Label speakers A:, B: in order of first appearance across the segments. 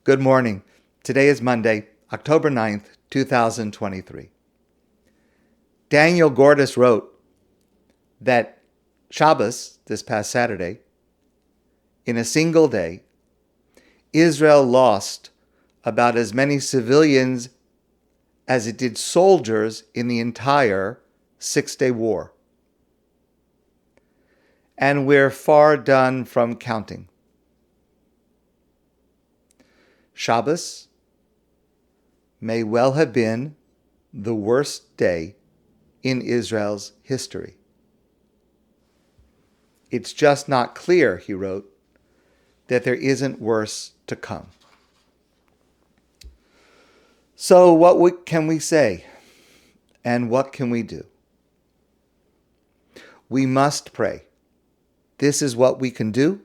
A: Good morning. Today is Monday, October 9th, 2023. Daniel Gordis wrote that Shabbos, this past Saturday, in a single day, Israel lost about as many civilians as it did soldiers in the entire Six-Day War. And we're far done from counting. Shabbos may well have been the worst day in Israel's history. It's just not clear, he wrote, that there isn't worse to come. So what can we say? And what can we do? We must pray. This is what we can do,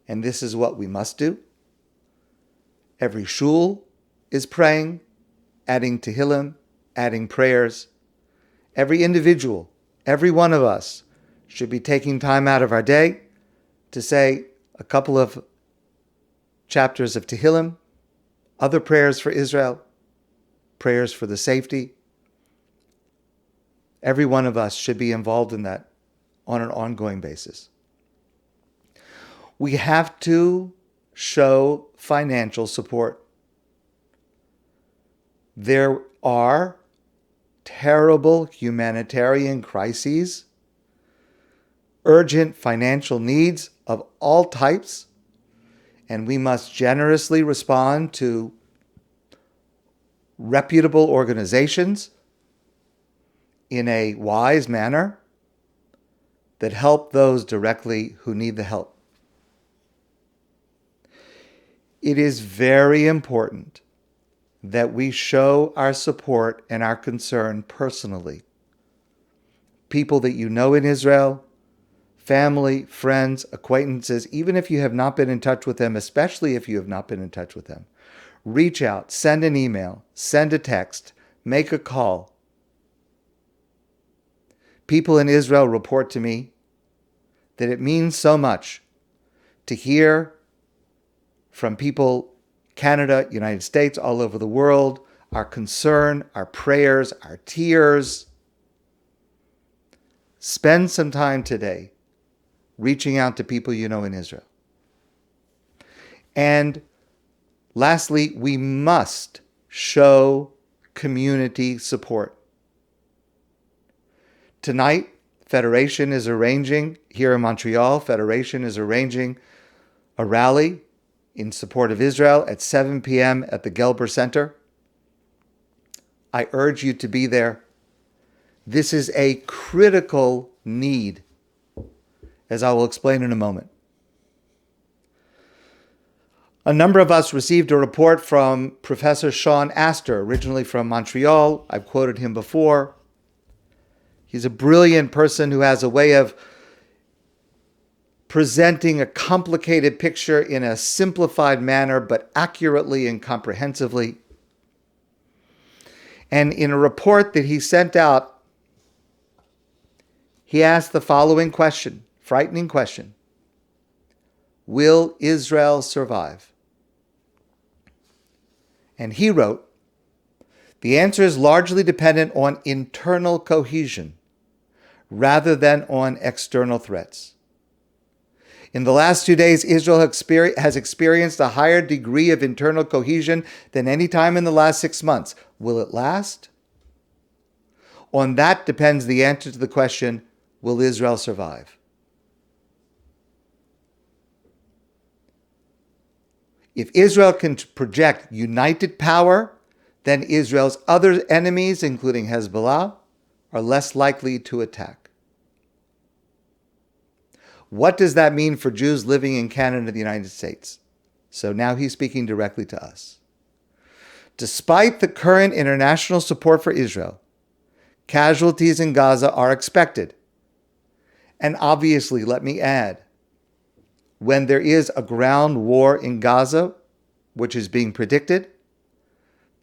A: and this is what we must do. Every shul is praying, adding tehillim, adding prayers. Every individual, every one of us, should be taking time out of our day to say a couple of chapters of tehillim, other prayers for Israel, prayers for the safety. Every one of us should be involved in that on an ongoing basis. We have to show financial support. There are terrible humanitarian crises, urgent financial needs of all types, and we must generously respond to reputable organizations in a wise manner that help those directly who need the help. It is very important that we show our support and our concern personally. People that you know in Israel, family, friends, acquaintances, even if you have not been in touch with them, especially if you have not been in touch with them, reach out, send an email, send a text, make a call. People in Israel report to me that it means so much to hear from people, Canada, United States, all over the world, our concern, our prayers, our tears. Spend some time today reaching out to people you know in Israel. And lastly, we must show community support. Tonight, Federation is arranging, here in Montreal, Federation is arranging a rally in support of Israel at 7 p.m. at the Gelber Center. I urge you to be there. This is a critical need, as I will explain in a moment. A number of us received a report from Professor Shawn Aster, originally from Montreal. I've quoted him before. He's a brilliant person who has a way of presenting a complicated picture in a simplified manner, but accurately and comprehensively. And in a report that he sent out, he asked the following question, frightening question: will Israel survive? And he wrote, the answer is largely dependent on internal cohesion rather than on external threats. In the last 2 days, Israel has experienced a higher degree of internal cohesion than any time in the last 6 months. Will it last? On that depends the answer to the question, will Israel survive? If Israel can project united power, then Israel's other enemies, including Hezbollah, are less likely to attack. What does that mean for Jews living in Canada and the United States? So now he's speaking directly to us. Despite the current international support for Israel, casualties in Gaza are expected. And obviously, let me add, when there is a ground war in Gaza, which is being predicted,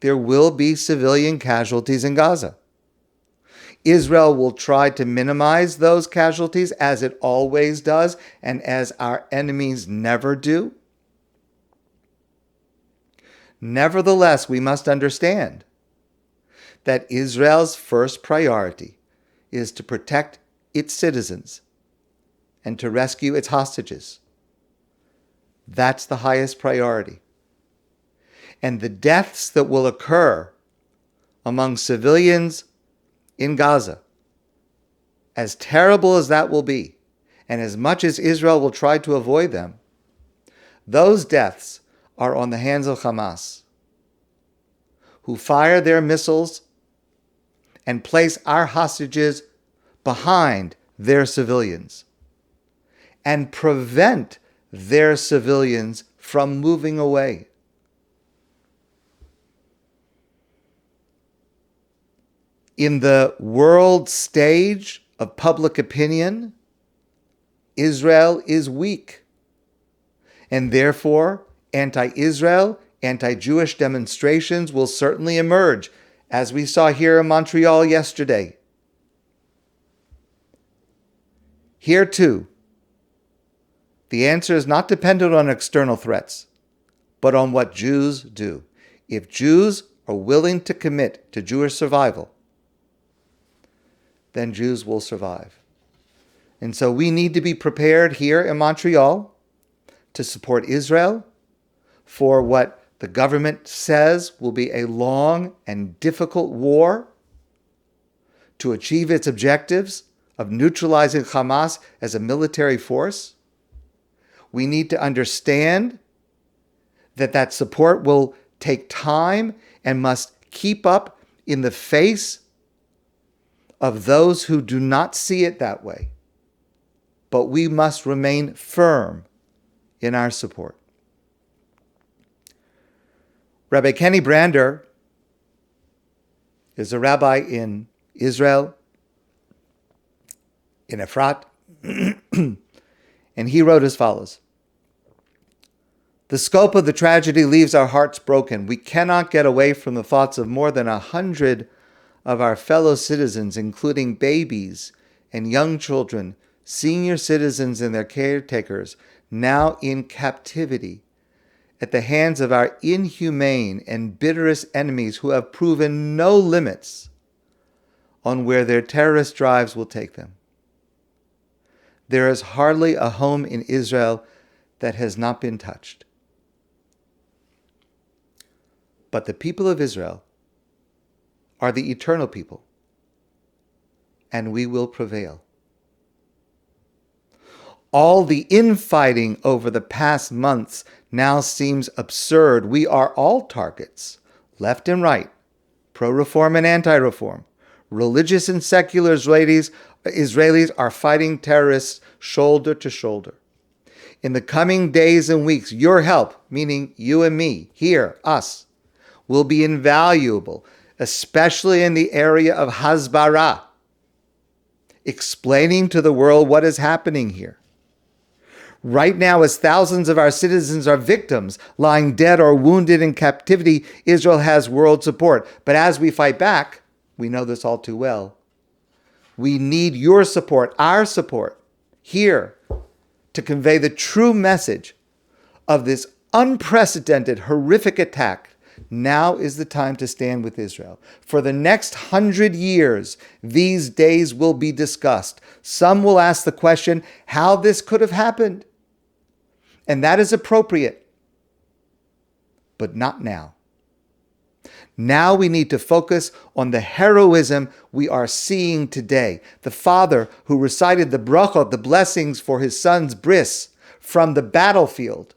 A: there will be civilian casualties in Gaza. Israel will try to minimize those casualties, as it always does, and as our enemies never do. Nevertheless, we must understand that Israel's first priority is to protect its citizens and to rescue its hostages. That's the highest priority. And the deaths that will occur among civilians in Gaza, as terrible as that will be, and as much as Israel will try to avoid them, those deaths are on the hands of Hamas, who fire their missiles and place our hostages behind their civilians and prevent their civilians from moving away. In the world stage of public opinion, Israel is weak, and therefore anti-Israel, anti-Jewish demonstrations will certainly emerge, as we saw here in Montreal yesterday. Here too, the answer is not dependent on external threats, but on what Jews do. If Jews are willing to commit to Jewish survival, then Jews will survive. And so we need to be prepared here in Montreal to support Israel for what the government says will be a long and difficult war to achieve its objectives of neutralizing Hamas as a military force. We need to understand that that support will take time and must keep up in the face of those who do not see it that way. But we must remain firm in our support. Rabbi Kenneth Brander is a rabbi in Israel, in Efrat, and he wrote as follows: "The scope of the tragedy leaves our hearts broken. We cannot get away from the thoughts of more than 100 of our fellow citizens, including babies and young children, senior citizens and their caretakers, now in captivity at the hands of our inhumane and bitterest enemies who have proven no limits on where their terrorist drives will take them. There is hardly a home in Israel that has not been touched. But the people of Israel are the eternal people, and we will prevail. All the infighting over the past months now seems absurd. We are all targets, left and right, pro-reform and anti-reform. Religious and secular Israelis are fighting terrorists shoulder to shoulder. In the coming days and weeks, your help, meaning you and me, here, us, will be invaluable, especially in the area of hasbara, explaining to the world what is happening here. Right now, as thousands of our citizens are victims, lying dead or wounded in captivity, Israel has world support. But as we fight back, we know this all too well, we need your support, our support, here, to convey the true message of this unprecedented, horrific attack. Now is the time to stand with Israel. For the next 100 years, these days will be discussed. Some will ask the question, how this could have happened? And that is appropriate, but not now. Now we need to focus on the heroism we are seeing today. The father who recited the brachot, the blessings for his son's bris, from the battlefield.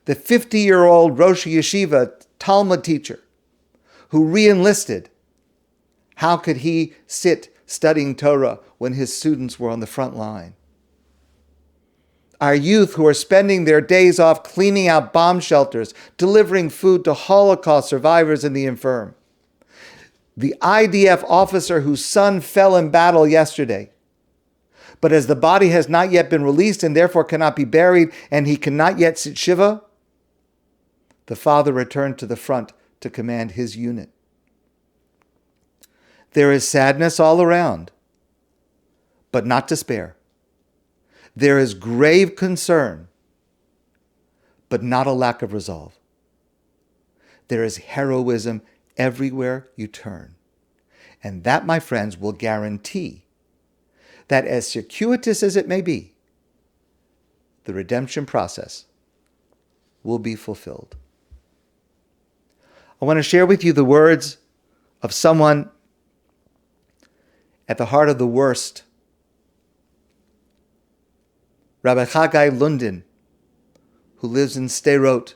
A: The 50-year-old Rosh Yeshiva Talmud teacher who re-enlisted. How could he sit studying Torah when his students were on the front line? Our youth who are spending their days off cleaning out bomb shelters, delivering food to Holocaust survivors and the infirm. The IDF officer whose son fell in battle yesterday. But as the body has not yet been released and therefore cannot be buried, and he cannot yet sit Shiva, the father returned to the front to command his unit. There is sadness all around, but not despair. There is grave concern, but not a lack of resolve. There is heroism everywhere you turn. And that, my friends, will guarantee that, as circuitous as it may be, the redemption process will be fulfilled. I want to share with you the words of someone at the heart of the worst, Rabbi Hagai Lundin, who lives in Sderot,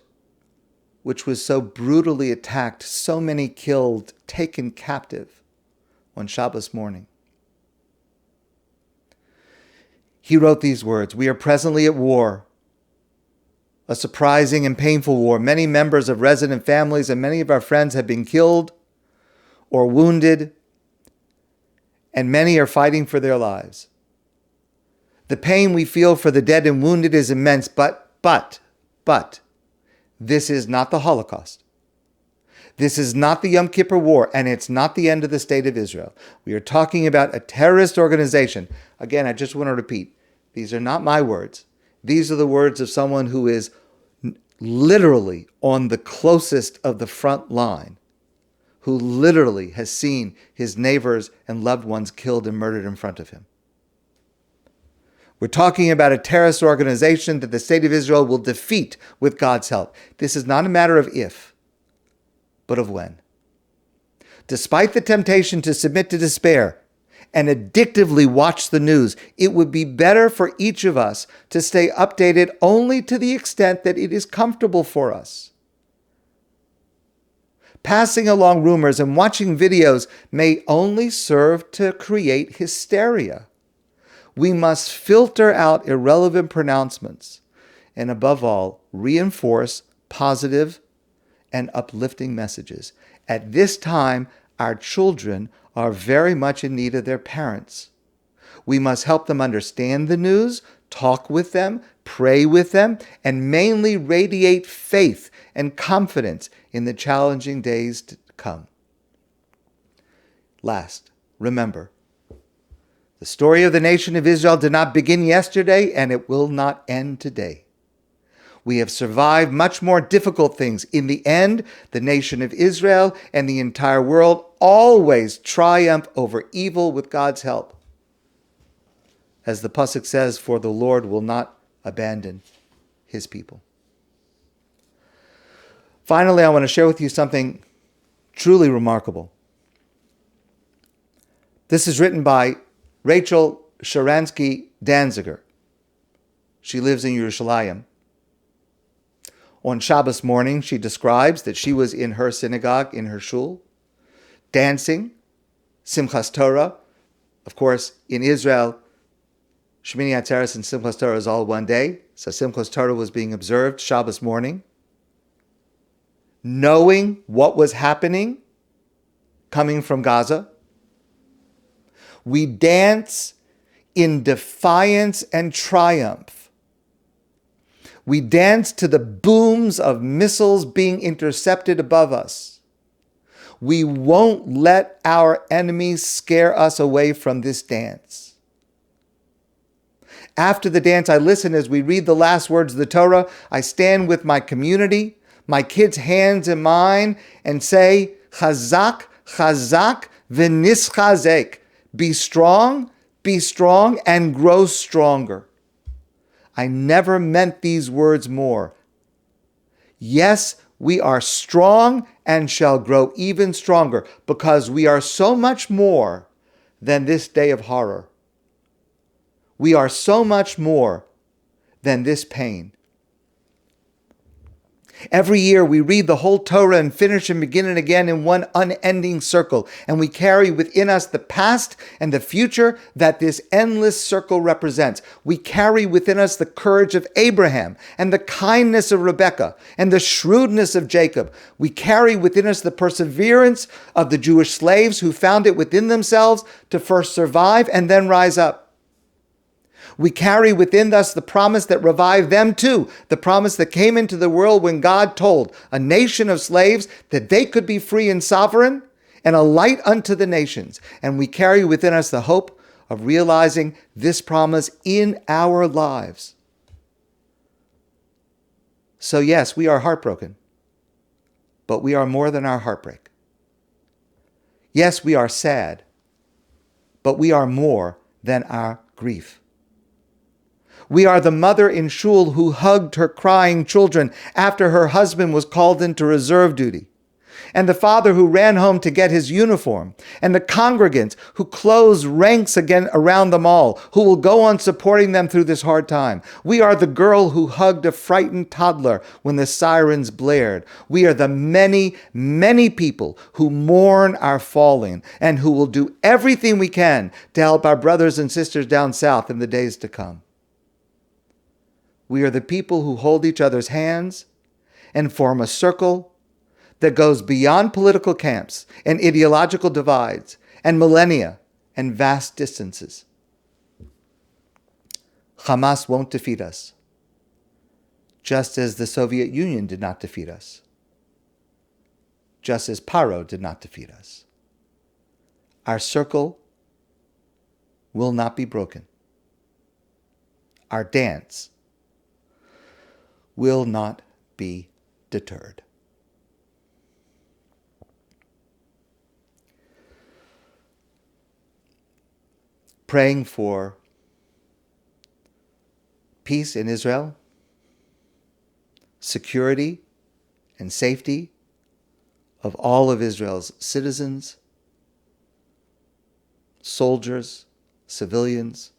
A: which was so brutally attacked, so many killed, taken captive on Shabbos morning. He wrote these words: "We are presently at war, a surprising and painful war. Many members of resident families and many of our friends have been killed or wounded, and many are fighting for their lives. The pain we feel for the dead and wounded is immense, but, this is not the Holocaust. This is not the Yom Kippur War, and it's not the end of the state of Israel. We are talking about a terrorist organization." Again, I just want to repeat, these are not my words. These are the words of someone who is literally on the closest of the front line, who literally has seen his neighbors and loved ones killed and murdered in front of him. We're talking about a terrorist organization that the state of Israel will defeat with God's help. This is not a matter of if, but of when. Despite the temptation to submit to despair and addictively watch the news, it would be better for each of us to stay updated only to the extent that it is comfortable for us. Passing along rumors and watching videos may only serve to create hysteria. We must filter out irrelevant pronouncements and, above all, reinforce positive and uplifting messages. At this time, our children are very much in need of their parents. We must help them understand the news, talk with them, pray with them, and mainly radiate faith and confidence in the challenging days to come. Last, remember, the story of the nation of Israel did not begin yesterday, and it will not end today. We have survived much more difficult things. In the end, the nation of Israel and the entire world always triumph over evil with God's help. As the pasuk says, "For the Lord will not abandon his people." Finally, I want to share with you something truly remarkable. This is written by Rachel Sharansky Danziger. She lives in Yerushalayim. On Shabbos morning, she describes that she was in her synagogue, in her shul, dancing, Simchas Torah. Of course, in Israel, Shemini Atzeres and Simchas Torah is all one day. So Simchas Torah was being observed Shabbos morning. Knowing what was happening, coming from Gaza, we dance in defiance and triumph. We dance to the booms of missiles being intercepted above us. We won't let our enemies scare us away from this dance. After the dance, I listen as we read the last words of the Torah. I stand with my community, my kids' hands in mine, and say, Chazak, Chazak, v'nischazek. Be strong, and grow stronger. I never meant these words more. Yes, we are strong and shall grow even stronger because we are so much more than this day of horror. We are so much more than this pain. Every year we read the whole Torah and finish and begin it again in one unending circle, and we carry within us the past and the future that this endless circle represents. We carry within us the courage of Abraham and the kindness of Rebekah and the shrewdness of Jacob. We carry within us the perseverance of the Jewish slaves who found it within themselves to first survive and then rise up. We carry within us the promise that revived them too, the promise that came into the world when God told a nation of slaves that they could be free and sovereign and a light unto the nations. And we carry within us the hope of realizing this promise in our lives. So yes, we are heartbroken. but we are more than our heartbreak. Yes, we are sad, but we are more than our grief. We are the mother in shul who hugged her crying children after her husband was called into reserve duty, and the father who ran home to get his uniform, and the congregants who closed ranks again around them all, who will go on supporting them through this hard time. We are the girl who hugged a frightened toddler when the sirens blared. We are the many, many people who mourn our falling and who will do everything we can to help our brothers and sisters down south in the days to come. We are the people who hold each other's hands and form a circle that goes beyond political camps and ideological divides and millennia and vast distances. Hamas won't defeat us, just as the Soviet Union did not defeat us, just as Paro did not defeat us. Our circle will not be broken. Our dance will not be deterred. Praying for peace in Israel, security and safety of all of Israel's citizens, soldiers, civilians.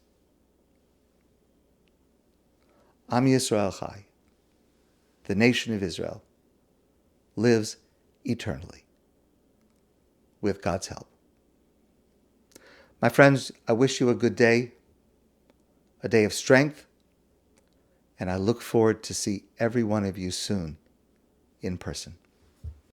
A: Am Yisrael Chai, the nation of Israel, lives eternally with God's help. My friends, I wish you a good day, a day of strength, and I look forward to see every one of you soon in person.